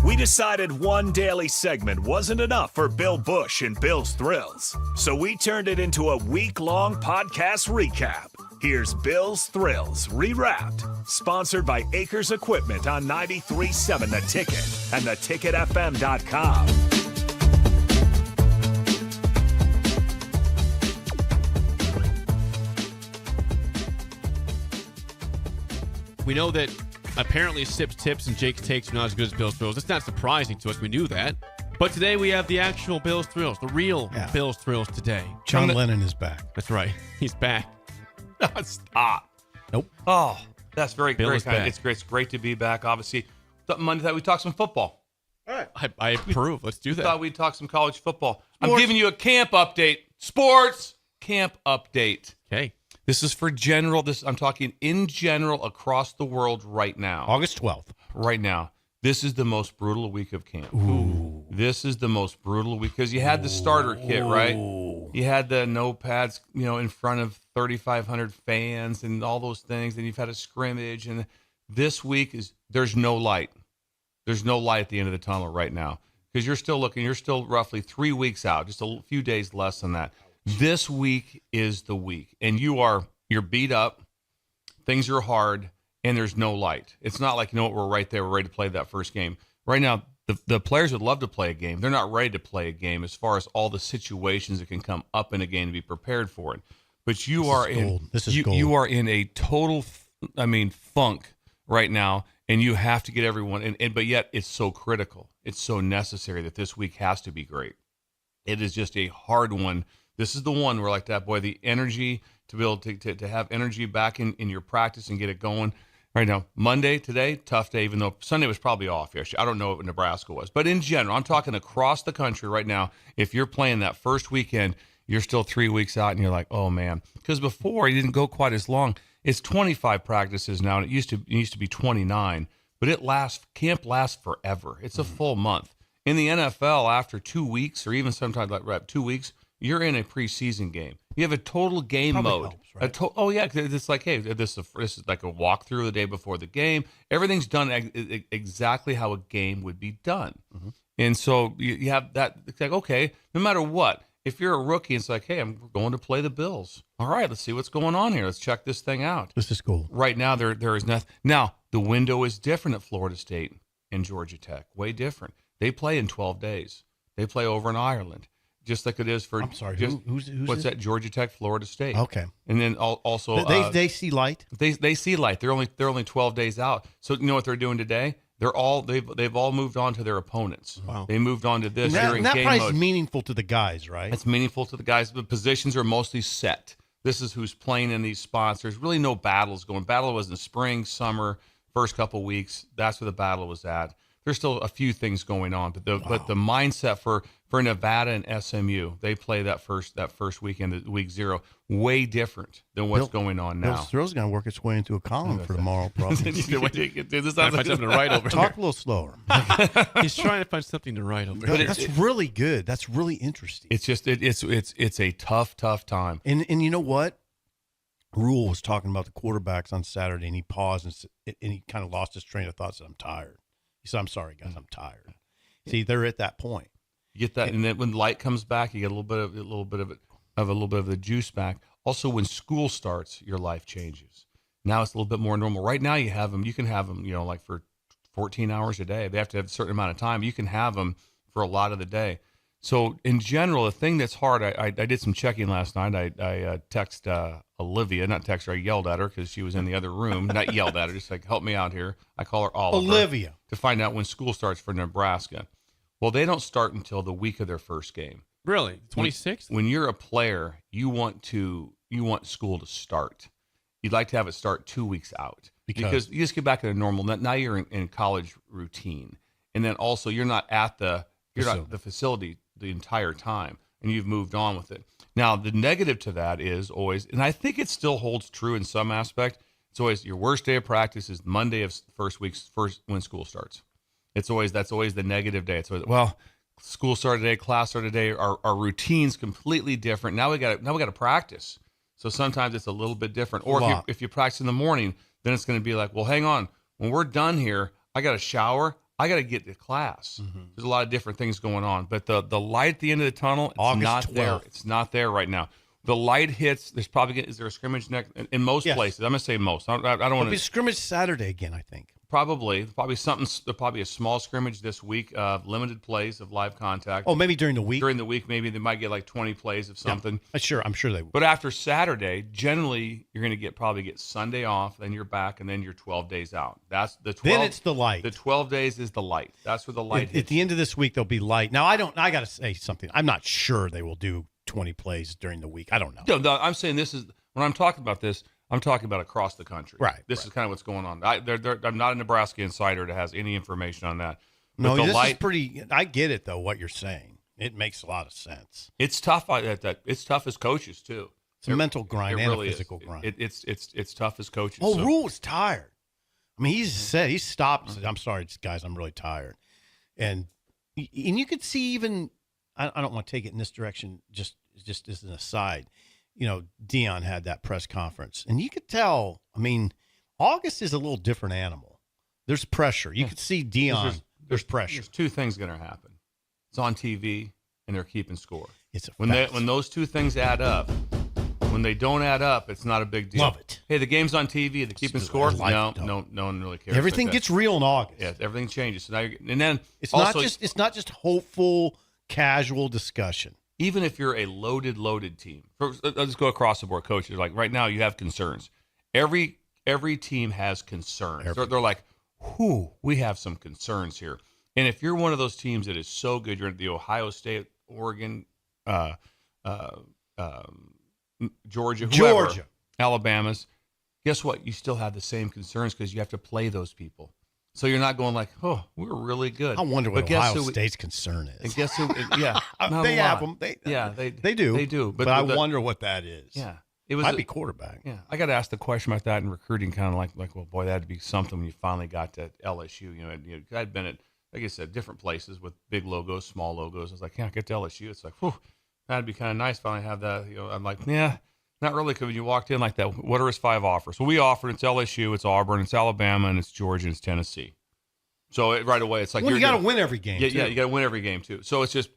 We decided one daily segment wasn't enough for Bill Bush and Bill's Thrills, so we turned it into a week-long podcast recap. Here's Bill's Thrills Rewrapped, sponsored by Acres Equipment on 93.7 The Ticket and theticketfm.com. We know that apparently Sip's tips and Jake's takes are not as good as Bill's Thrills. That's not surprising to us. We knew that. But today we have the actual Bill's Thrills, the real Bill's Thrills today. John Lennon is back. That's right. He's back. Stop. Nope. Oh, that's very Bill is kind. back. It's great to be back. Obviously, Monday night we talked some football. All right. I approve. Let's do that. Thought we'd talk some college football. I'm giving you a camp update. Sports camp update. Okay. This is for general. I'm talking in general across the world right now. August 12th. Right now. This is the most brutal week of camp. Ooh. This is the most brutal week because you had the starter kit, right? You had the notepads, in front of 3,500 fans and all those things. And you've had a scrimmage. And this week there's no light. There's no light at the end of the tunnel right now because you're still roughly 3 weeks out, just a few days less than that. This week is the week, and you're beat up. Things are hard, and there's no light. It's not like, we're right there. We're ready to play that first game. Right now, the players would love to play a game. They're not ready to play a game as far as all the situations that can come up in a game to be prepared for it. But you are in a total, funk right now, and you have to get everyone. But yet it's so critical. It's so necessary that this week has to be great. It is just a hard one. This is the one where, like that, boy, the energy to be able to have energy back in your practice and get it going. Right now, Monday, today, tough day, even though Sunday was probably off. I don't know what Nebraska was. But in general, I'm talking across the country right now. If you're playing that first weekend, you're still 3 weeks out, and you're like, oh, man. Because before, it didn't go quite as long. It's 25 practices now, and it used to be 29. But camp lasts forever. It's a full month. In the NFL, after 2 weeks, or even sometimes like 2 weeks, you're in a preseason game. You have a total game Probably mode. Helps, right? It's like, hey, this is like a walkthrough the day before the game. Everything's done exactly how a game would be done. Mm-hmm. And so you have that. It's like, okay, no matter what, if you're a rookie, it's like, hey, I'm going to play the Bills. All right, let's see what's going on here. Let's check this thing out. This is cool. Right now, there is nothing. Now, the window is different at Florida State and Georgia Tech. Way different. They play in 12 days. They play over in Ireland. Just like it is for. I'm sorry. Who's what's that? Georgia Tech, Florida State. Okay. And then also they see light. They see light. They're only 12 days out. So you know what they're doing today? They've all moved on to their opponents. Wow. They moved on to this. And that game price mode. is meaningful to the guys, right? It's meaningful to the guys. The positions are mostly set. This is who's playing in these spots. There's really no battles going. Battle was in the spring, summer, first couple weeks. That's where the battle was at. There's still a few things going on, but the mindset for Nevada and SMU, they play that first weekend, week 0, way different than what's going on now. Bill's Thrill's going to work its way into a column for tomorrow, probably. This sounds Find like something to write over. Talk a little slower. He's trying to find something to write over. But that's really good. That's really interesting. It's just it's a tough time. And you know what? Rule was talking about the quarterbacks on Saturday, and he paused and he kind of lost his train of thought. Said, "I'm tired." He said, "I'm sorry, guys, I'm tired." See, they're at that point. You get that, and then when light comes back, you get a little bit of the juice back. Also, when school starts, your life changes. Now it's a little bit more normal. Right now, you can have them, like for 14 hours a day. They have to have a certain amount of time. You can have them for a lot of the day. So in general, the thing that's hard, I did some checking last night. I texted Olivia, not text her, I yelled at her because she was in the other room. Not yelled at her, just like, help me out here. I call her Oliver. Olivia. To find out when school starts for Nebraska. Well, they don't start until the week of their first game. Really? 26th? When you're a player, you want school to start. You'd like to have it start 2 weeks out. Because you just get back to the normal. Now you're in college routine. And then also you're not at the facility the entire time, and you've moved on with it. Now, the negative to that is always, and I think it still holds true in some aspect, it's always your worst day of practice is Monday of first when school starts. That's always the negative day. It's always, school started today, class started today, our routine's completely different. Now we got to practice. So sometimes it's a little bit different. Or if you practice in the morning, then it's going to be like, well, hang on, when we're done here, I got to shower, I got to get to class. There's a lot of different things going on, but the light at the end of the tunnel, it's August not 12th. there. It's not there right now. The light hits. There's probably is there a scrimmage next in most Yes. places? I'm gonna say most. I don't want It'll be to. scrimmage Saturday again, I think. Probably something. There'll probably a small scrimmage this week of limited plays of live contact. Oh, maybe during the week. During the week, maybe they might get like 20 plays of something. I'm sure they will. But after Saturday, generally you're going to probably get Sunday off, then you're back, and then you're 12 days out. That's the 12. Then it's the light. The 12 days is the light. That's where the light At hits. the end of this week, there'll be light. Now, I got to say something. I'm not sure they will do 20 plays during the week. I don't know. No, I'm saying this is when I'm talking about this. I'm talking about across the country. Right, This is kind of what's going on. I'm not a Nebraska insider that has any information on that. But No, the this light, is pretty. I get it though. What you're saying, it makes a lot of sense. it's tough. It's tough as coaches too. It's a mental grind It and really a physical is. grind. It's tough as coaches. Oh, so- Rule is tired. I mean, he's stopped and said, "I'm sorry, guys, I'm really tired," and you could see even. I don't want to take it in this direction. Just as an aside, Dion had that press conference, and you could tell. I mean, August is a little different animal. There's pressure. You could see Dion. There's pressure. There's two things going to happen. It's on TV, and they're keeping score. It's a When fact. those two things add up, when they don't add up, it's not a big deal. Love it. Hey, the game's on TV. They're keeping score. life, No one really cares. Everything like that. gets real in August. Yeah, everything changes. So now and then It's also, not just hopeful, casual discussion. even if you're a loaded team. Let's go across the board, coaches. Like right now, you have concerns. Every team has concerns. They're like, "Whoo, we have some concerns here." And if you're one of those teams that is so good, you're at the Ohio State, Oregon, Georgia, Alabama's. Guess what? You still have the same concerns because you have to play those people. So you're not going like, "Oh, we're really good." I wonder what But guess Ohio who- State's concern is. And guess who? Yeah, not They a have lot. them. They do. They do. But I wonder what that is. Yeah, it was. Might be quarterback. Yeah, I got asked the question about that in recruiting, kind of like, well, boy, that'd be something when you finally got to LSU. I'd been at, like I said, different places with big logos, small logos. I was like, yeah, get to LSU. It's like, whew, that'd be kind of nice. Finally have that. I'm like, yeah, not really. Because when you walked in like that, what are his 5 offers? Well, we offered. It's LSU, it's Auburn, it's Alabama, and it's Georgia, and it's Tennessee. So right away, it's like Well, you got to win every game. Yeah, too. yeah, you got to win every game too. So it's just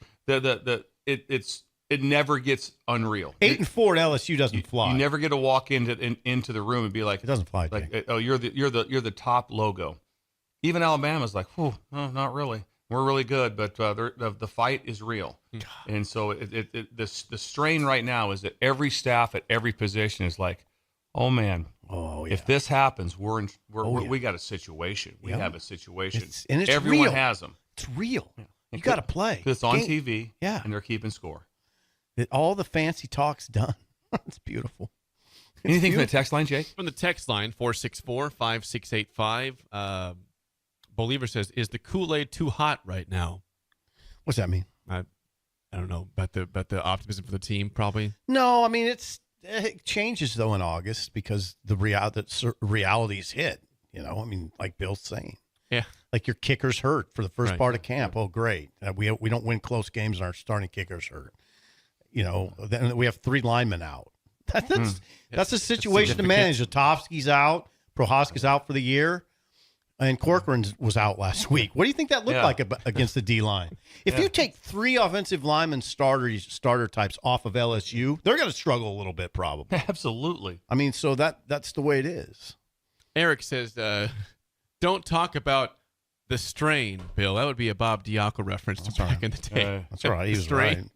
it never gets unreal. 8-4 at LSU doesn't fly. You never get to walk into the room and be like, It doesn't fly. like, Jake. oh, you're the top logo. Even Alabama's like, oh, no, not really. We're really good, but the fight is real. And so the strain right now is that every staff at every position is like, oh man, Oh yeah. if this happens, we yeah. got a situation. We Yeah. have a situation. And it's Everyone real. has them. It's real. You got to play. 'Cause it's on Game- TV. Yeah. And they're keeping score. All the fancy talk's done. It's beautiful. It's Anything from the beautiful. text line, Jake? From the text line, 464-5685, Believer says, is the Kool-Aid too hot right now? What's that mean? I don't know, about the optimism for the team, probably. No, I mean it changes though in August because the realities hit. I mean, like Bill's saying, Yeah. like your kicker's hurt for the first Right. part of camp. Oh, great. We don't win close games and our starting kicker's hurt. Then we have 3 linemen out. That's a situation to significant. manage. Zatovsky's out. Prohaska's out for the year. And Corcoran was out last week. What do you think that looked Yeah. like against the D line? If you take 3 offensive linemen starter types off of LSU, they're going to struggle a little bit, probably. Absolutely. I mean, so that's the way it is. Eric says, don't talk about the strain, Bill. That would be a Bob Diaco reference to back in the day. That's right. He The was strain.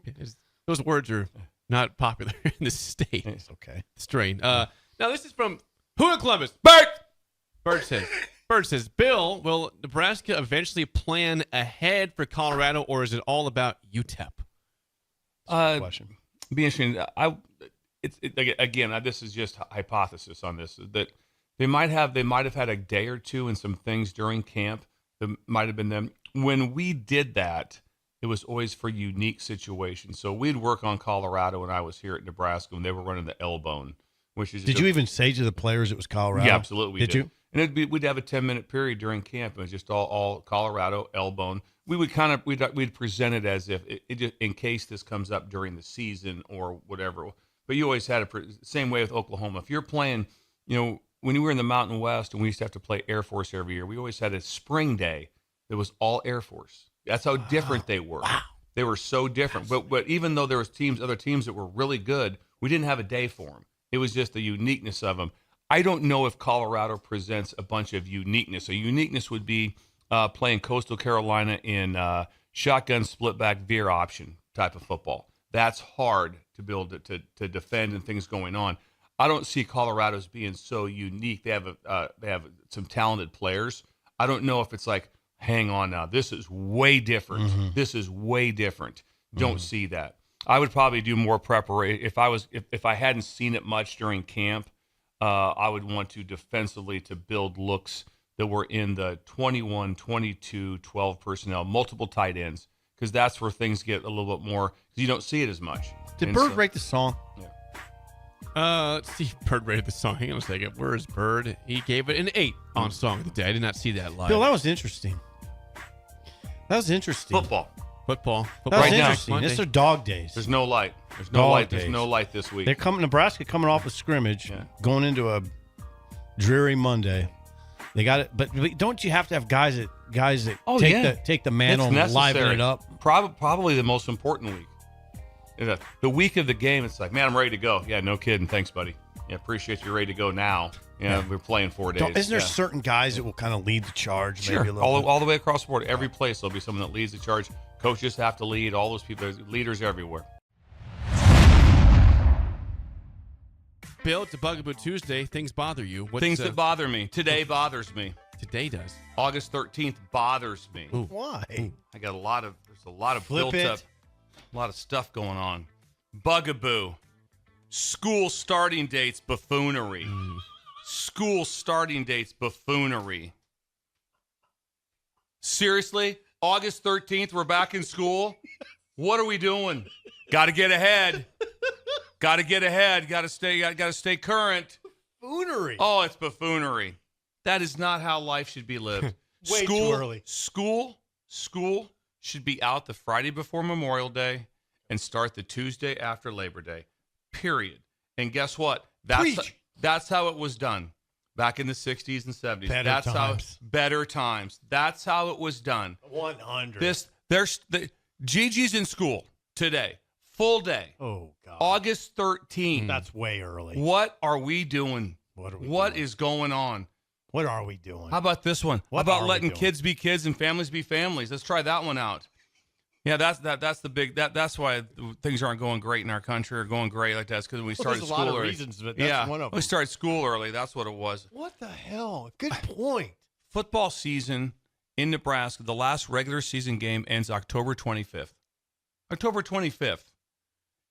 right. Those words are not popular in the state. It's okay. Strain. Now, this is from Who in Columbus? Bert! Bird says, Bill, will Nebraska eventually plan ahead for Colorado, or is it all about UTEP? Question. Be interesting. Again, this is just hypothesis on this, that they might have had a day or two and some things during camp that might have been them. When we did that, it was always for unique situations. So we'd work on Colorado when I was here at Nebraska when they were running the L-bone, which is Did you even say to the players it was Colorado? Yeah, absolutely. We Did you? And we'd have a 10-minute period during camp. It was just all Colorado, L-bone. We'd present it as if it just, in case this comes up during the season or whatever. But you always had same way with Oklahoma. If you're playing, when you were in the Mountain West and we used to have to play Air Force every year, we always had a spring day It was all Air Force. That's how different they were. Wow. They were so different. But even though there was other teams that were really good, we didn't have a day for them. It was just the uniqueness of them. I don't know if Colorado presents a bunch of uniqueness. A uniqueness would be playing Coastal Carolina in shotgun split back veer option type of football. That's hard to build to defend and things going on. I don't see Colorado's being so unique. They have some talented players. I don't know if it's like, hang on now, this is way different. Mm-hmm. This is way different. Don't see that. I would probably do more preparation if I hadn't seen it much during camp. I would want to defensively to build looks that were in the 21, 22, 12 personnel, multiple tight ends, because that's where things get a little bit more, because you don't see it as much. Did Bird rate the song? Yeah. Let's see. Bird rated the song. Hang on a second. Where is Bird? He gave it an 8 on Song of the Day. I did not see that live. Bill, that was interesting. Football. That was Right now, interesting. It's their dog days. There's no light. There's no light. There's no light this week. They're Nebraska coming off a scrimmage, going into a dreary Monday. They got it, but don't you have to have guys that take the mantle and liven it up? Probably the most important week. The week of the game, it's like, man, I'm ready to go. Yeah, no kidding. Thanks, buddy. Yeah, appreciate you ready to go now. Yeah, we're playing 4 days. Isn't there certain guys that will kind of lead the charge? Sure. Maybe a little bit? All the way across the board. Every place there'll be someone that leads the charge. Coaches have to lead. All those people, there's leaders everywhere. Bill, it's a Bugaboo Tuesday. Things bother you. Things that bother me. Today bothers me. Today does. August 13th bothers me. Ooh. Why? I got there's a lot of built up, a lot of stuff going on. Bugaboo. School starting dates buffoonery. School starting dates buffoonery. Seriously? August 13th, we're back in school? What are we doing? Got to get ahead. Got to get ahead. Got to stay current. Buffoonery. Oh, it's buffoonery. That is not how life should be lived. Way too early. School should be out the Friday before Memorial Day and start the Tuesday after Labor Day. Period. And guess what? That's how it was done back in the 60s and 70s. Better times. That's how it was done. 100. Gigi's in school today. Full day. Oh, God. August 13th. That's way early. What are we doing? What is going on? What are we doing? How about this one? How about letting kids be kids and families be families? Let's try that one out. Yeah, that's the big that's why things aren't going great in our country or going great like that. It's because we started there's school a lot of early. reasons, but that's one of them. We started school early. That's what it was. What the hell? Good point. Football season in Nebraska, the last regular season game ends October 25th. October 25th.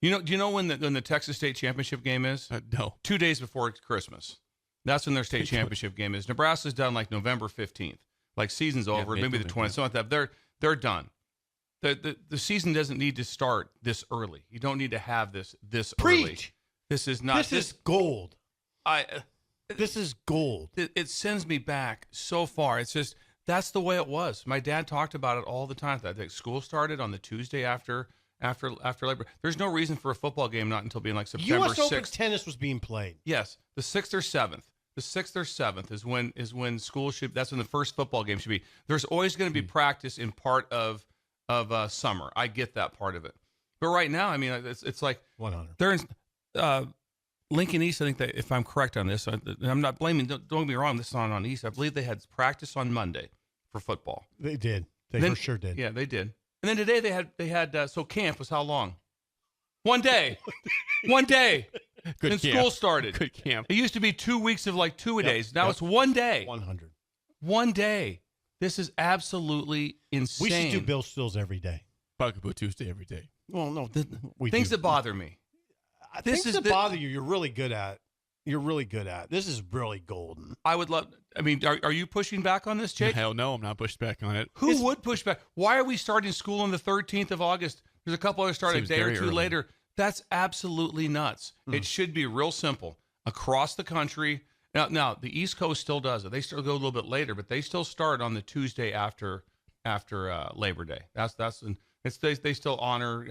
Do you know when the Texas State Championship game is? No. 2 days before Christmas. That's when their state championship game is. Nebraska's done like November 15th. Like season's over, maybe the 20th, something like that. They're done. The season doesn't need to start this early. You don't need to have this early. Preach. This is not. This is gold. This is gold. It sends me back so far. It's just that's the way it was. My dad talked about it all the time. That school started on the Tuesday after Labor. There's no reason for a football game not until being like September 6th. U.S. Open tennis was being played. Yes, the 6th or 7th. The 6th or 7th is when school should. That's when the first football game should be. There's always going to be practice in part of summer. I get that part of it, but right now, I mean, it's like 100. They're in Lincoln East. I think that if I'm correct on this, I'm not blaming. Don't get me wrong. This is on East. I believe they had practice on Monday for football. They did. They for sure did. Yeah, they did. And then today they had so camp was how long? 1 day. 1 day. Good and camp. School started. Good camp. It used to be 2 weeks of like 2 days. Now it's 1 day. 100. 1 day. This is absolutely insane. We should do Bill Stills every day. Bugaboo Tuesday every day. Well, no, things that bother me. Things that bother you. You're really good at. This is really golden. I would love. I mean, are you pushing back on this, Jake? Hell no, I'm not pushing back on it. Who would push back? Why are we starting school on the 13th of August? There's a couple others starting a day or two later. That's absolutely nuts. It should be real simple across the country. Now the East Coast still does it. They still go a little bit later, but they still start on the Tuesday after Labor Day. They still honor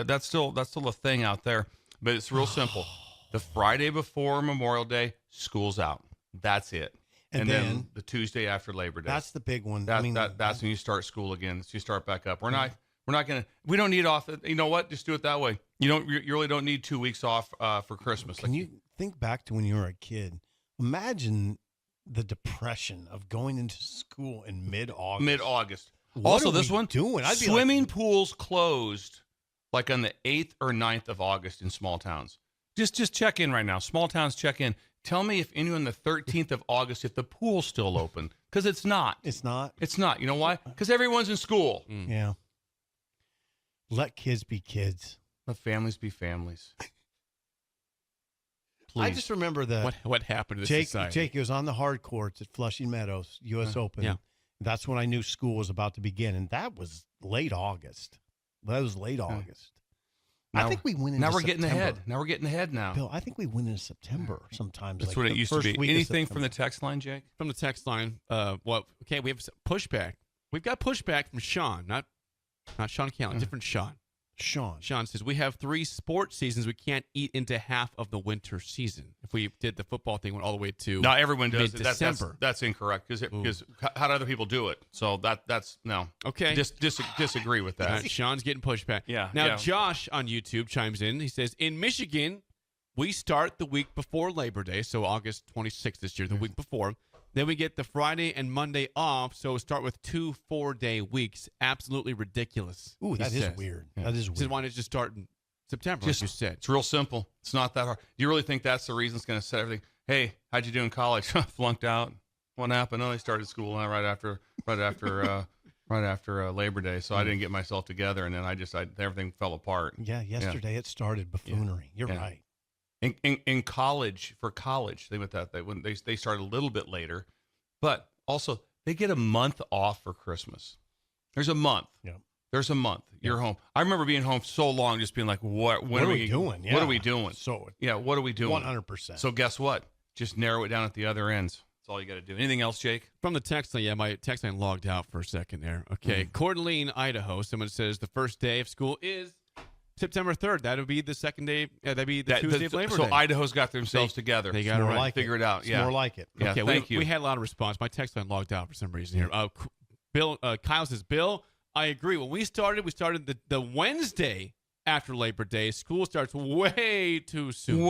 that's still a thing out there. But it's real simple. The Friday before Memorial Day, school's out. That's it. And then the Tuesday after Labor Day. That's the big one. That's when you start school again. So you start back up. We're not we don't need off. You know what? Just do it that way. You really don't need 2 weeks off for Christmas. Can you think back to when you were a kid? Imagine the depression of going into school in mid-August. Mid-August. What Also, are this we one doing? I'd be swimming like, pools closed like on the 8th or 9th of August in small towns. Just check in right now. Small towns, check in. Tell me if any on the 13th of August if the pool's still open, because it's not. It's not. It's not. You know why? Because everyone's in school. Yeah. Let kids be kids. Let families be families. Please. I just remember What happened to this Jake. society? Jake was on the hard courts at Flushing Meadows, U.S. Open. yeah. That's when I knew school was about to begin, and that was late August. That was late August. I think we went into Now we're getting September. ahead. Now we're getting ahead now. Bill, I think we went into September sometimes. That's like what the it used to first be. week of Anything from September. the text line, Jake? From the text line, okay, we have pushback. We've got pushback from Sean, not Sean Callan, different Sean. Sean says, we have 3 sports seasons. We can't eat into half of the winter season. If we did the football thing, went all the way to No, everyone does it. mid-December. That's incorrect because how do other people do it? So that's no. Okay. Disagree with that. All right, Sean's getting pushback. Yeah, Now, yeah. Josh on YouTube chimes in. He says, in Michigan, we start the week before Labor Day, so August 26th this year, the week before. Then we get the Friday and Monday off, so start with 2 4-day weeks. Absolutely ridiculous. Ooh, that he is says. weird. Yeah. That is He says, weird. why not just start in September, Just- like you said? It's real simple. It's not that hard. Do you really think that's the reason it's going to set everything? Hey, how'd you do in college? Flunked out. What happened? Oh, they started school right after Labor Day, so I didn't get myself together, and then everything fell apart. Yeah, yesterday it started buffoonery. You're Yeah. right. In college, think about that. They started a little bit later, but also they get a month off for Christmas. There's a month. Yeah. There's a month. You're home. I remember being home so long, just being like, "What? When What are we doing? What Yeah. are we doing? So Yeah, what are we doing? 100%. So guess what? Just narrow it down at the other ends. That's all you got to do. Anything else, Jake? From the text line, my text line logged out for a second there. Okay, Coeur d'Alene, Idaho. Someone says the first day of school is September 3rd. That would be the second day. That'd be the Tuesday of Labor so Day. Idaho's got themselves together. They It's got it more right. like Figure it out. It's Yeah. more like it. Yeah, Okay, thank you. We had a lot of response. My text line logged out for some reason here. Kyle says, Bill, I agree. When we started the Wednesday after Labor Day. School starts way too soon.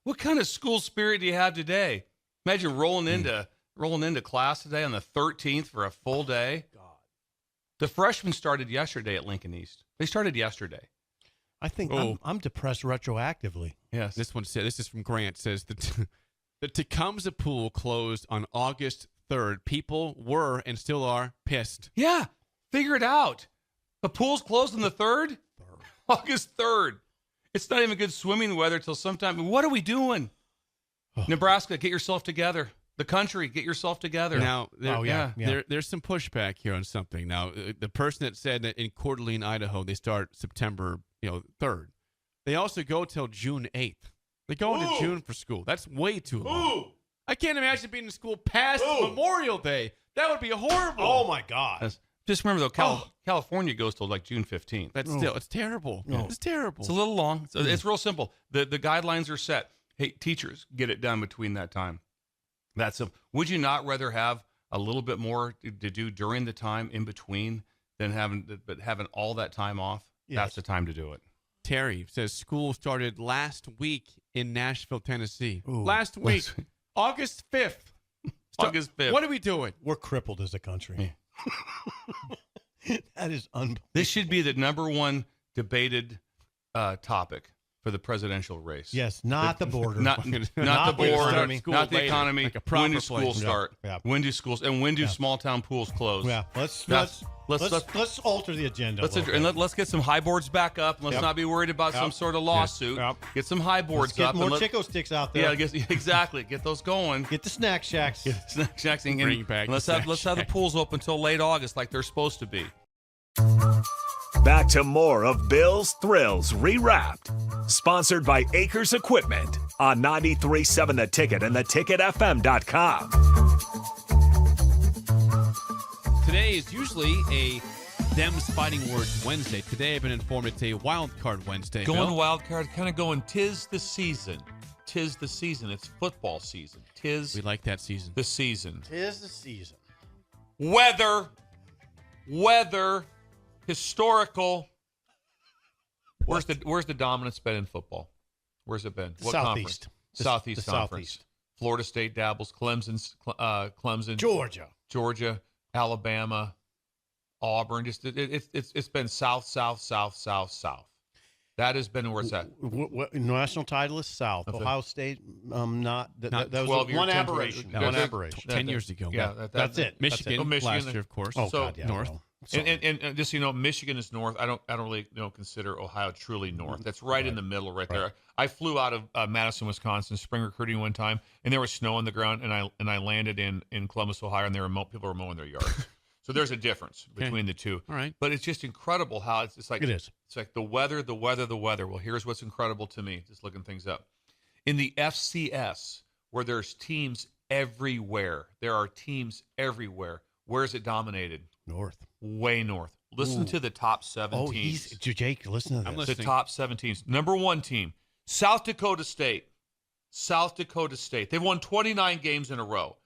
What kind of school spirit do you have today? Imagine rolling into class today on the 13th for a full day. God. The freshmen started yesterday at Lincoln East. They started yesterday. I think Oh. I'm depressed retroactively. Yes. This is from Grant. Says the Tecumseh pool closed on August 3rd. People were and still are pissed. Yeah. Figure it out. The pool's closed on the 3rd? August 3rd. It's not even good swimming weather till sometime. What are we doing? Nebraska, get yourself together. The country, get yourself together. Now, yeah. there's some pushback here on something. Now, the person that said that in Coeur d'Alene, Idaho, they start September 3rd. They also go till June 8th. They go into June for school. That's way too long. I can't imagine being in school past Memorial Day. That would be horrible. Oh my God. Just remember, though, California goes till like June 15th. That's it's terrible. No. It's terrible. It's a little long. So it's real simple. The guidelines are set. Hey, teachers, get it done between that time. That's simple. Would you not rather have a little bit more to do during the time in between than having all that time off? Yes. That's the time to do it. Terry says school started last week in Nashville, Tennessee. Ooh. Last week, August 5th. August 5th. What are we doing? We're crippled as a country. That is unbelievable. This should be the number one debated topic for the presidential race. Yes, not the border. Not the Not the board, economy. not the Later, economy. like a proper When do place. schools start? Yeah. When do schools and when do small town pools close? Yeah, let's alter the agenda. Let's get some high boards back up. Let's Yep. not be worried about some sort of lawsuit. Yep. Get some high boards Let's up. get more and Chico sticks out there. Yeah, exactly. Get those going. Get the snack shacks. Snack shacks and Bring back let's the have snack the shack. pools open until late August like they're supposed to be. Back to more of Bill's Thrills Rewrapped. Sponsored by Acres Equipment on 93.7 The Ticket and theticketfm.com. Today is usually a Them's Fighting Words Wednesday. Today I've been informed it's a Wild Card Wednesday. Going Bill. wild card, kind of going, 'tis the season. 'tis the season. It's football season. 'Tis We like that season. the season. 'Tis the season. Weather, historical. Where's the dominance been in football? Where's it been? What Southeast. conference? Southeast The Conference. Southeast. Florida State dabbles. Clemson. Georgia. Alabama. Auburn. Just it's been South. That has been where it's at. What national title is South. Okay. Ohio State, not. That was 12-year one temporary. aberration. Yeah, One that- aberration. 10 years ago. Yeah, That's it. Michigan, Oh, Michigan. last year, of course. Oh, So, God, yeah. North. well, sorry. And just so you know, Michigan is north. I don't really consider Ohio truly north. That's right in the middle, right there. I flew out of Madison, Wisconsin, spring recruiting one time, and there was snow on the ground, and I landed in Columbus, Ohio, and people were mowing their yards. So there's a difference between the two. All right. But it's just incredible how it's like It is. It's like the weather. Well, here's what's incredible to me. Just looking things up in the FCS, where there's teams everywhere. There are teams everywhere. Where is it dominated? North. Way north. Listen to the top 7 Oh, teams. Jake, listen to this. I'm The listening. top 7 teams. Number 1 team, South Dakota State. South Dakota State. They've won 29 games in a row.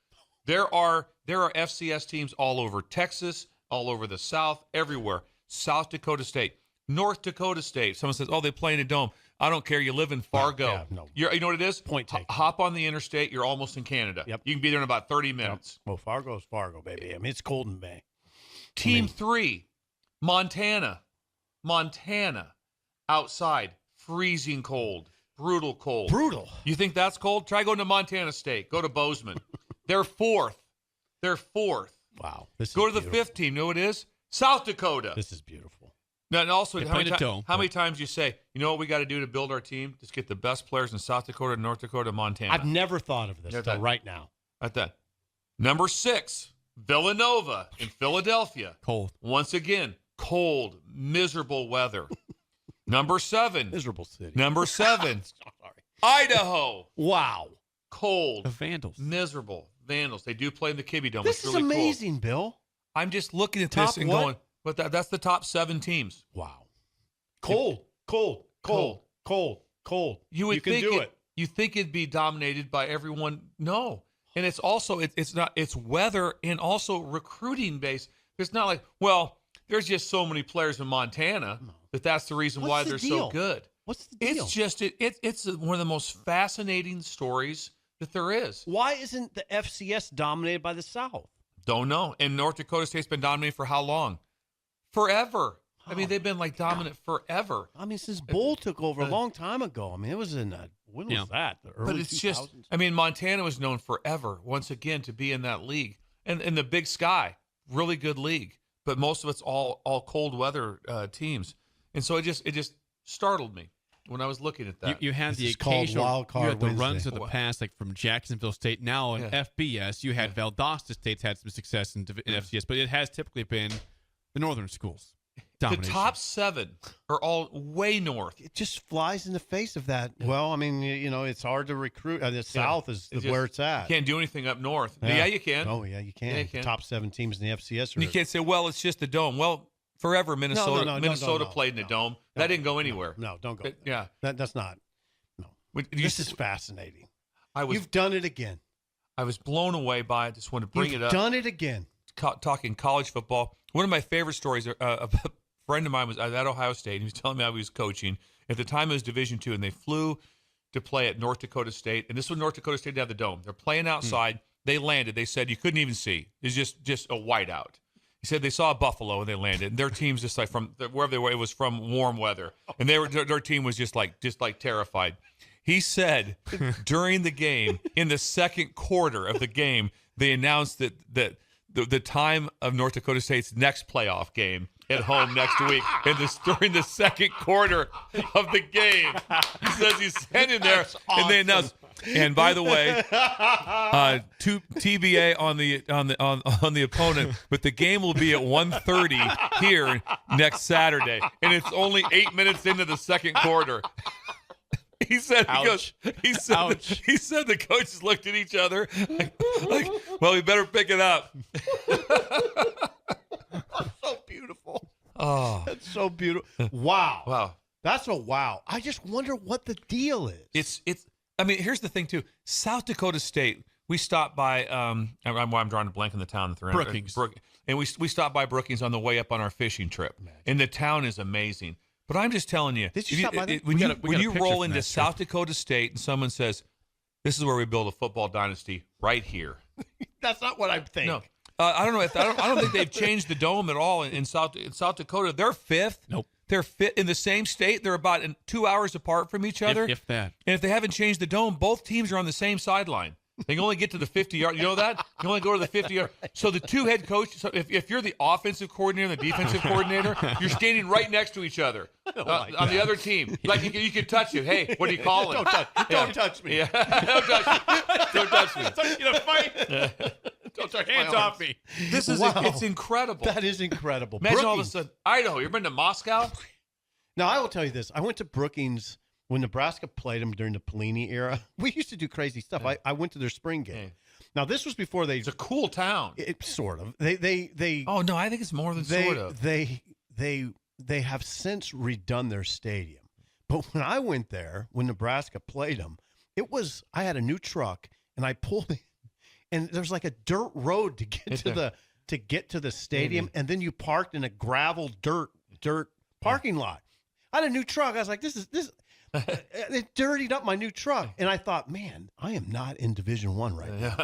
There are FCS teams all over Texas, all over the South, everywhere. South Dakota State. North Dakota State. Someone says, oh, they play in a dome. I don't care. You live in Fargo. yeah, no. You know what it is? Point taken. Hop on the interstate. You're almost in Canada. Yep. You can be there in about 30 minutes. Well, Fargo's Fargo, baby. I mean, it's Golden Bay. Team 3, Montana. Outside, freezing cold, brutal cold. Brutal. You think that's cold? Try going to Montana State. Go to Bozeman. They're fourth. Wow. This Go is to the beautiful. 5th team. You know what it is? South Dakota. This is beautiful. Now, and also, They how play many, in a dome. how many times you say, you know what we got to do to build our team? Just get the best players in South Dakota, North Dakota, Montana. I've never thought of this Yeah, until that- right now. At that. Number 6, Villanova in Philadelphia. Cold. Once again, cold, miserable weather. Number 7. Miserable city. Number 7, Sorry. Idaho. Wow. Cold, The Vandals. miserable. Vandals. They do play in the Kibby Dome. This It's is really amazing, Bill. Cool. I'm just looking at Top this and what? going, but that's the top 7 teams. Wow. Cold. You would can think do it. You think it'd be dominated by everyone? No, and it's also it's not. It's weather and also recruiting based. It's not like, well, there's just so many players in Montana that's the reason What's why the they're deal? so good. What's the deal? It's just it's one of the most fascinating stories that there is. Why isn't the FCS dominated by the South? Don't know. And North Dakota State's been dominated for how long? Forever. I mean, they've been like dominant forever. I mean, since Bull took over a long time ago. I mean, it was in when was Yeah. that? The early But it's 2000s? just, I mean, Montana was known forever, once again, to be in that league. And the Big Sky, really good league. But most of it's all cold weather teams. And so it just startled me when I was looking at that. You had This the is called occasional, Wild Card you had the runs Wednesday. of the past, like from Jacksonville State. Now in Yeah. FBS, you had Valdosta State's had some success in FCS, but it has typically been the northern schools. the Domination. top 7 are all way north. It just flies in the face of that. Well, I mean, it's hard to recruit. The South is It's where just- it's at. You can't do anything up north. Yeah, you can. Oh, yeah, you can. Yeah, you can. Top 7 teams in the FCS. And you can't say, well, it's just the dome. Well, forever Minnesota no, Minnesota no, played in the dome. That didn't go anywhere. No, don't go. It- yeah. That's not. No. This is fascinating. You've done it again. I was blown away by it. Just wanted to bring You've it up. done it again. Talking college football. One of my favorite stories, a friend of mine was at Ohio State. And he was telling me how he was coaching. At the time, it was Division II, and they flew to play at North Dakota State. And this was North Dakota State to have the dome. They're playing outside. They landed. They said you couldn't even see. It's just a whiteout. He said they saw a buffalo and they landed. And their team's just like from wherever they were. It was from warm weather, and their team was just like terrified. He said during the game, in the second quarter of the game, they announced that the time of North Dakota State's next playoff game at home next week, and during the second quarter of the game. He says he's standing there, and they announced. And by the way, TBA on the opponent, but the game will be at 1:30 here next Saturday, and it's only 8 minutes into the second quarter. He said, Ouch. he said the coaches looked at each other like, well, we better pick it up. So beautiful. Oh, That's so beautiful. Wow. wow. That's a wow. I just wonder what the deal is. It's I mean, here's the thing too. South Dakota State. We stopped by. I'm drawing a blank in the town that they're in. Brookings. And we stopped by Brookings on the way up on our fishing trip. And the town is amazing. But I'm just telling you, Did you stop by there? when We got a you picture roll from into that South Dakota State and someone says, "This is where we build a football dynasty, right here." That's not what I think. No, I don't know. I don't think they've changed the dome at all in South Dakota. They're fifth. Nope. They're fifth in the same state. They're about 2 hours apart from each other. If that. And if they haven't changed the dome, both teams are on the same sideline. They can only get to the 50-yard. You know that? You can only go to the 50-yard. So the two head coaches, so if you're the offensive coordinator and the defensive coordinator, you're standing right next to each other on the other team. Like you can touch it. Hey, what are you calling? Don't touch me. Yeah. Don't touch me. Don't touch me. It's like a fight. Don't touch Hands my off arms. me. This is Wow. it's incredible. That is incredible. Imagine all of a Brookings. sudden, Idaho. You ever been to Moscow? Now, I will tell you this. I went to Brookings when Nebraska played them during the Pelini era. We used to do crazy stuff. I went to their spring game. Yeah. Now, this was before they... It's a cool town. sort of. They Oh no, I think it's more than sort of. They have since redone their stadium. But when I went there, when Nebraska played them, I had a new truck and I pulled in, and there's like a dirt road to get to the stadium, and then you parked in a gravel dirt parking lot. I had a new truck. I was like, this it dirtied up my new truck. And I thought, man, I am not in Division I right now.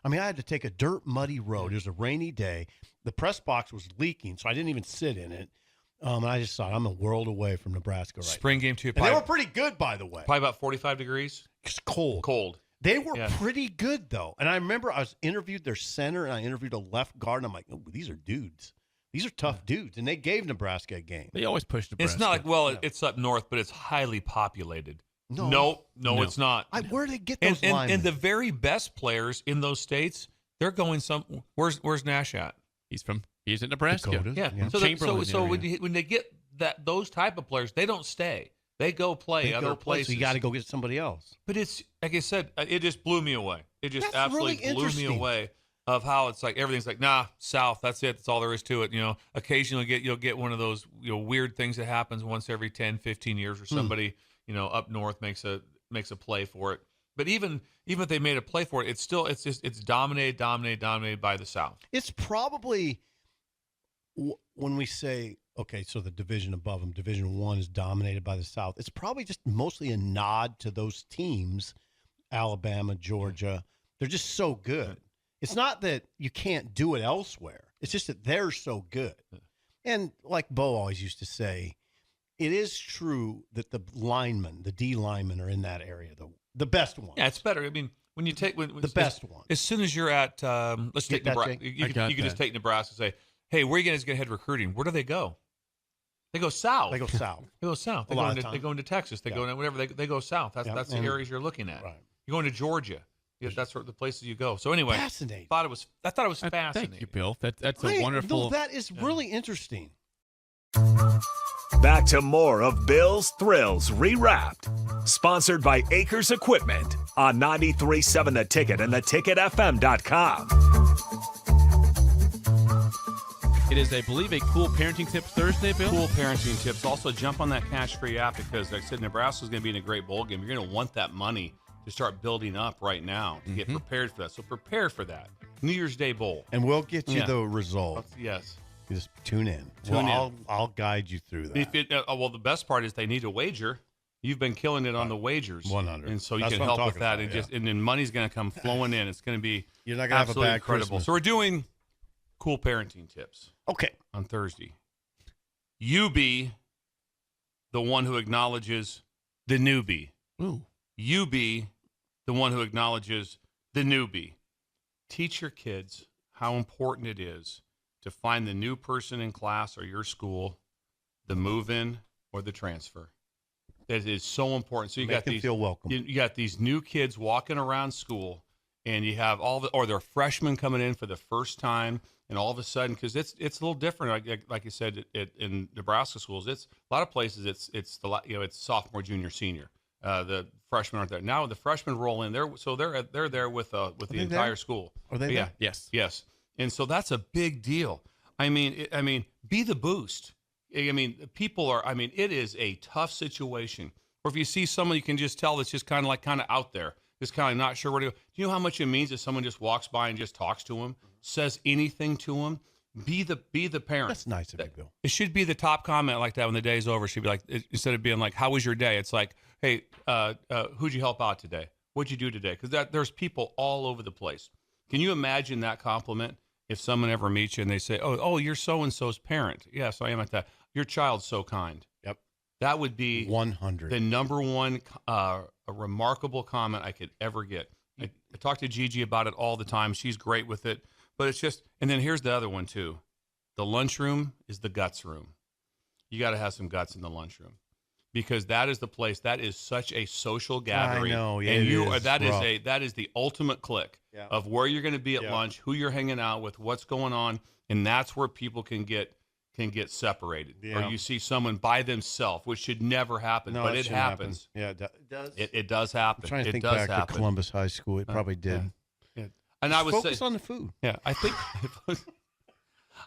I mean, I had to take a dirt, muddy road. It was a rainy day. The press box was leaking, so I didn't even sit in it. And I just thought, I'm a world away from Nebraska right Spring game too. now. And they were pretty good, by the way. Probably about 45 degrees. It's cold. Cold. They were pretty good, though. And I remember I was interviewed their center, and I interviewed a left guard, and I'm like, oh, these are dudes. These are tough dudes. And they gave Nebraska a game. They always push Nebraska. It's not like, well, it's up north, but it's highly populated. No, it's not. Where do they get those And linemen? the very best players in those states, they're going where's Nash at? He's in Nebraska. Dakota. Yeah. Chamberlain So area. when they get those type of players, they don't stay. They go play They other go play, places. so you got to go get somebody else. But it's like I said, it just blew me away. It just That's absolutely really blew me interesting. away of how it's like everything's like, nah, South, that's it. That's all there is to it. You know, occasionally you'll get one of those, you know, weird things that happens once every 10, 15 years, or somebody, you know, up north makes a play for it. But even if they made a play for it, it's dominated by the South. It's probably when we say, okay, so the division above them, Division I, is dominated by the South. It's probably just mostly a nod to those teams, Alabama, Georgia. They're just so good. It's not that you can't do it elsewhere. It's just that they're so good. And like Bo always used to say, it is true that the linemen, the D linemen, are in that area, the best ones. Yeah, it's better. I mean, when you take the best one. As soon as you're at, let's take Get that, Nebraska. Jake? You can just take Nebraska and say, hey, where are you guys going to head recruiting? Where do they go? They go south. They go south. They go south. A lot of They go into Texas. They go into whatever. They go south. That's the areas you're looking at. Right. You're going to Georgia. Yeah, that's sort of the places you go. So anyway, Fascinating. I thought it was fascinating. Thank you, Bill. That's a wonderful. No, that is really interesting. Back to more of Bill's Thrills Rewrapped. Sponsored by Acres Equipment on 93.7 The Ticket and theticketfm.com. It is, I believe, a Cool Parenting Tips Thursday, Bill. Cool parenting tips. Also, jump on that cash-free app because, like I said, Nebraska's going to be in a great bowl game. You're going to want that money to start building up right now to get prepared for that. So prepare for that. New Year's Day Bowl. And we'll get you Yeah. the result. Yes. Just tune in. Tune in. I'll guide you through that. Well, the best part is they need a wager. You've been killing it on the wagers. 100. And so you That's can what I'm help with talking that. about, And then money's going to come flowing in. It's going to be You're not gonna have a absolutely bad incredible. Christmas. So we're doing cool parenting tips Okay. on Thursday. You be the one who acknowledges the newbie. Ooh. You be the one who acknowledges the newbie. Teach your kids how important it is to find the new person in class or your school, the move-in or the transfer. That is so important. So you Make got them these feel welcome. You got these new kids walking around school, and you have or they're freshmen coming in for the first time, and all of a sudden, because it's a little different. Like you said, in Nebraska schools, it's a lot of places. It's sophomore, junior, senior. The freshmen aren't there now. The freshmen roll in there, so they're there with the they entire there? school. Are they Yeah. there? Yes. And so that's a big deal. I mean, be the boost. I mean, people are. I mean, it is a tough situation. or if you see someone you can just tell that's just kind of out there, just kind of not sure where to go. Do you know how much it means if someone just walks by and just talks to them, says anything to them? Be the parent. That's nice of you, Bill. It should be the top comment like that when the day's over. She'd be like, instead of being like, "How was your day?" It's like, "Hey, who'd you help out today? What'd you do today?" Because there's people all over the place. Can you imagine that compliment if someone ever meets you and they say, "Oh, you're so and so's parent"? Yes, I am at that. Your child's so kind. Yep. That would be 100. the number one a remarkable comment I could ever get. I talk to Gigi about it all the time. She's great with it. But it's just, and then here's the other one too. The lunchroom is the guts room. You got to have some guts in the lunchroom because that is the place. That is such a social gathering. I know. Yeah, and that rough. is the ultimate click Yeah. of where you're going to be at Yeah. lunch, who you're hanging out with, what's going on, and that's where people can get separated. Yeah. Or you see someone by themselves, which should never happen, No, but it it shouldn't happen. happens. Yeah, it does. It does happen. I'm trying to it think does back happen. to Columbus High School. It probably did. Yeah. And I would Focus say, on the food. yeah,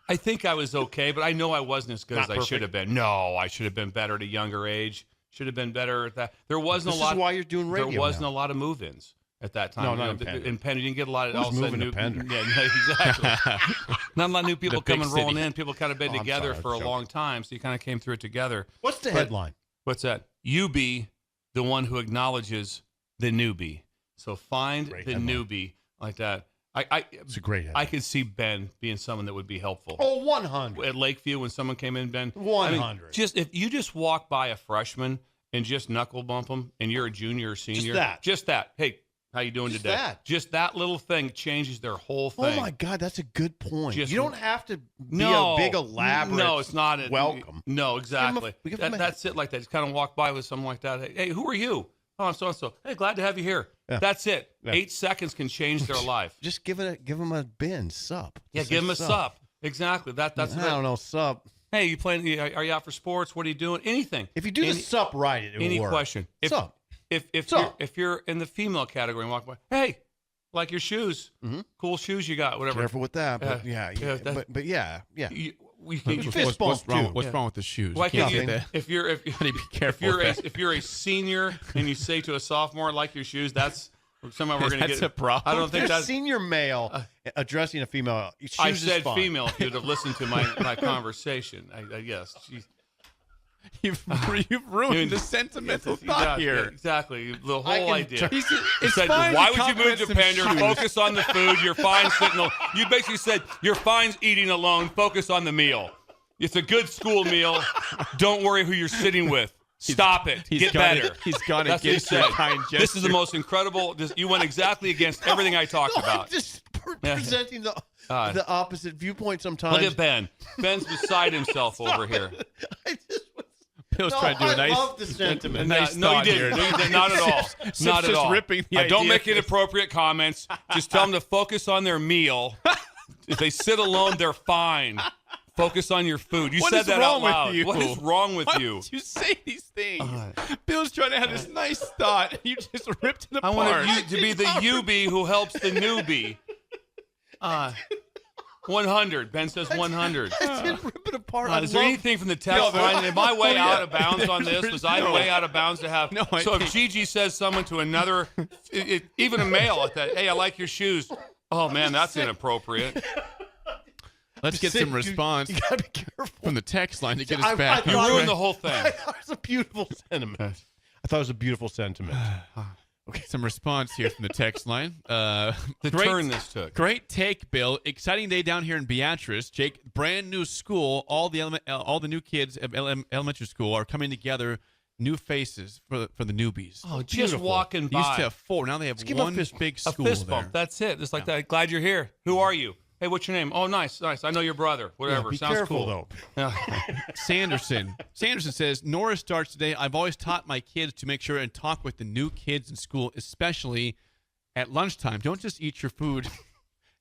I think I was okay, but I know I wasn't as good Not as I perfect. should have been. No, I should have been better at a younger age. Should have been better at that. There wasn't This a lot. is why you're doing radio There wasn't now. a lot of move-ins at that time. No, You not know, in Pender. in Pender, you didn't get a lot of Who's all of a sudden moving to Pender? Yeah, no, exactly. Not a lot of new people The big coming rolling city. in. People kind of been Oh, I'm together sorry, for a I'm long time, so you kind of came through it together. What's the But- headline? What's that? You be the one who acknowledges the newbie. So find Great the headline. newbie like that. It's a great I headline. could see Ben being someone that would be helpful. Oh, 100. At Lakeview when someone came in, Ben. 100. Just if you just walk by a freshman and just knuckle bump them, and you're a junior or senior, just that. Hey, how you doing Just today? that. Just that little thing changes their whole Oh, thing. my God. That's a good point. Just- you don't have to be No, a big, elaborate No, it's not. welcome. No, exactly. we give 'em a- That's it. Like that. Just kind of walk by with something like that. Hey, who are you? Oh, I'm so and so. Hey, glad to have you here. Yeah. That's it. Yeah. 8 seconds can change their life. Just give them a bin, sup. Yeah, Just give say them a sup. Exactly. That's I don't know, sup. Hey, you playing? Are you out for sports? What are you doing? Anything. If you do the Any- sup right, it will Any work. question? Sup. If you're in the female category and walk by, hey, like your shoes, cool shoes you got, whatever. Careful with that. But Yeah. yeah, Yeah, that's- but yeah. We can, Fist bump, too. What's wrong with the shoes? why You can't can't say you? that. If you're How do you be careful with that? if you're a senior and you say to a sophomore, like your shoes, that's somehow we're gonna That's get a problem. I don't If think you're a that's. senior male addressing a female, shoes I is said fine. female. If you'd have listened to my conversation, yes. You've ruined the sentimental thought Yeah, here. exactly. The I whole can idea. turn- He said, He it's said, fine why to would you move compliment to some Pender? shoes. Focus on the food. You're fine sitting. You basically said you're fine eating alone. Focus on the meal. It's a good school meal. Don't worry who you're sitting with. Stop it. Get better. He's gone That's what he against your said. kind gesture. This is the most incredible. You went exactly against everything I talked No, about. I'm just presenting the opposite viewpoint sometimes. Look at Ben. Ben's beside himself over here. I just was, Bill's no, trying to do I a nice, love the sentiment. a nice no, thought you didn't. here. No, you did. Not at all. Sips Not at just all. ripping the Don't idea. make inappropriate comments. Just tell them to focus on their meal. If they sit alone, they're fine. Focus on your food. You What said is that wrong out loud. with you? What is wrong with Why you? would you say these things? Bill's trying to have this nice thought, and you just ripped it I apart. wanted you to be the UB who helps the newbie. 100. Ben says 100. I didn't rip it apart. I Is there love- anything from the text line? Am I way out of bounds on this? Was I No. way out of bounds to have? No, I so if think- Gigi says someone to another, even a male, at that, hey, I like your shoes. Oh man, that's inappropropriate. Let's get some response You gotta be careful. from the text line to get I- us back. I You thought- on ruined track. the whole thing. I thought it was a beautiful sentiment. I thought it was a beautiful sentiment. Some response here from the text line. The Great- turn this took. Great take, Bill. Exciting day down here in Beatrice. Jake, brand new school. All the new kids of elementary school are coming together. New faces for the newbies. Oh, just beautiful. walking They by. used to have 4. Now they have give 'em a one fist- big A school fist there. bump. That's it. Just like that. Glad you're here. Who are you? Hey, what's your name? Oh, nice. I know your brother. Whatever. Be Sounds careful, cool. though. Sanderson says, Norris starts today. I've always taught my kids to make sure and talk with the new kids in school, especially at lunchtime. Don't just eat your food.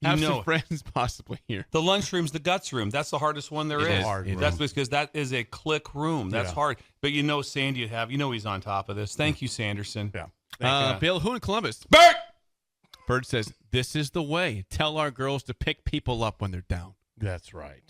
Have know some it. friends possibly here. The lunchroom's the guts room. That's the hardest one there It is. is. Hard room. That's because that is a click room. That's Yeah. hard. But Sandy would have. He's on top of this. Thank you, Sanderson. Yeah. Bill, who in Columbus? Bert! Bird says, this is the way. Tell our girls to pick people up when they're down. That's right.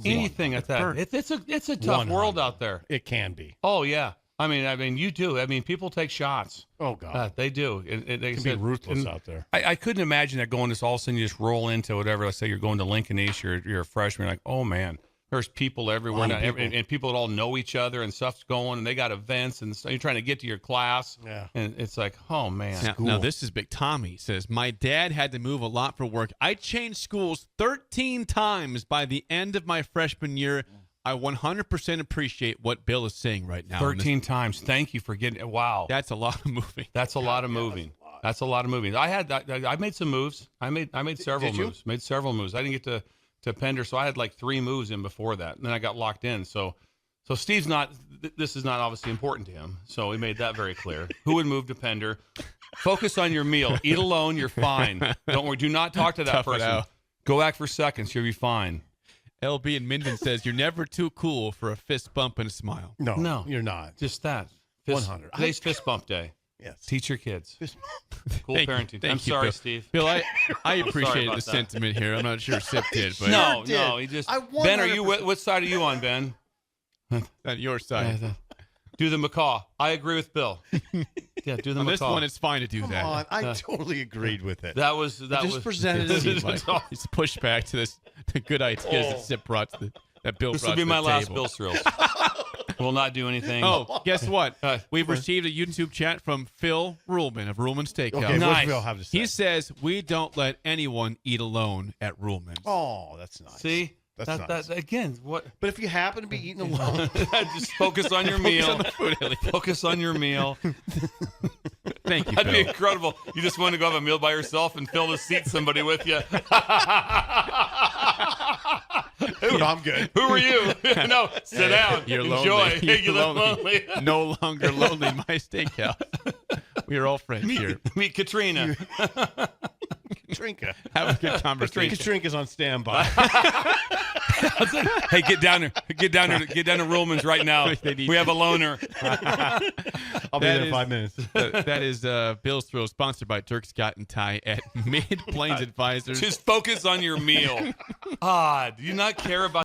Anything at that. Bert. It's a tough 100. world out there. It can be. Oh yeah. I mean, you do. I mean, people take shots. Oh God, They do. They it can said- be ruthless and out there. I couldn't imagine that going this all of a sudden you just roll into whatever. Let's say you're going to Lincoln East, you're a freshman. You're like, oh man, there's people everywhere, A lot of now, and people that all know each other, and stuff's going, and they got events, and you're trying to get to your class. Yeah. And it's like, oh man. Now this is big. Tommy says, my dad had to move a lot for work. I changed schools 13 times by the end of my freshman year. I 100% appreciate what Bill is saying right now. 13 times. Thank you for getting. Wow. That's a lot of moving. That's a lot of moving. That's a lot of moving. I made some moves. I made several Did you? moves. Made several moves. I didn't get to Pender, so I had like 3 moves in before that, and then I got locked in. So Steve's not. This is not obviously important to him. So we made that very clear. Who would move to Pender? Focus on your meal. Eat alone. You're fine. Don't worry. Do not talk to that Tough it person. out. Go back for seconds. You'll be fine. LB in Minden says, you're never too cool for a fist bump and a smile. No. you're not. Just that. 100. Today's fist bump day. Yes. Teach your kids. Cool Thank you. parenting. Thank I'm you, sorry, Bill. Steve. Bill, I appreciate about the that. sentiment here. I'm not sure Sip did, but No, did. no. He just. I Ben, are you 100% what side are you on, Ben? on your side. Do the macaw. I agree with Bill. Yeah, do the On macaw. this one, it's fine to do Come that. on, I totally agreed with it. that was just presented It it seems like it's pushback to the good ideas that Sip brought to that Bill This brought will be to my the last table. Bill Thrills. Will not do anything. Oh, guess what? We've what? received a YouTube chat from Phil Ruhlman of Ruhlman Steakhouse. Okay, Nice. what Bill have to say? He says, we don't let anyone eat alone at Ruhlman's. Oh, that's nice. See, That's nice. that again. What? But if you happen to be eating alone, Just focus on your meal. Focus on your meal. Thank you, That'd be Phil. incredible. You just want to go have a meal by yourself and Phil to seat somebody with you. no, I'm good. Who are you? No, sit down. You're Enjoy. lonely. Hey, you You're look lonely. No longer lonely in my steakhouse. We are all friends here. Meet Katrina. Katrinka. Have a good conversation. Katrinka's on standby. Hey, get down there. Get down to Ruhlman's right now. They need We have a loner. I'll be That there in is- 5 minutes. That is Bill's Thrill, sponsored by Dirk Scott and Ty at Mid Plains Advisors. Just focus on your meal. Do you not care about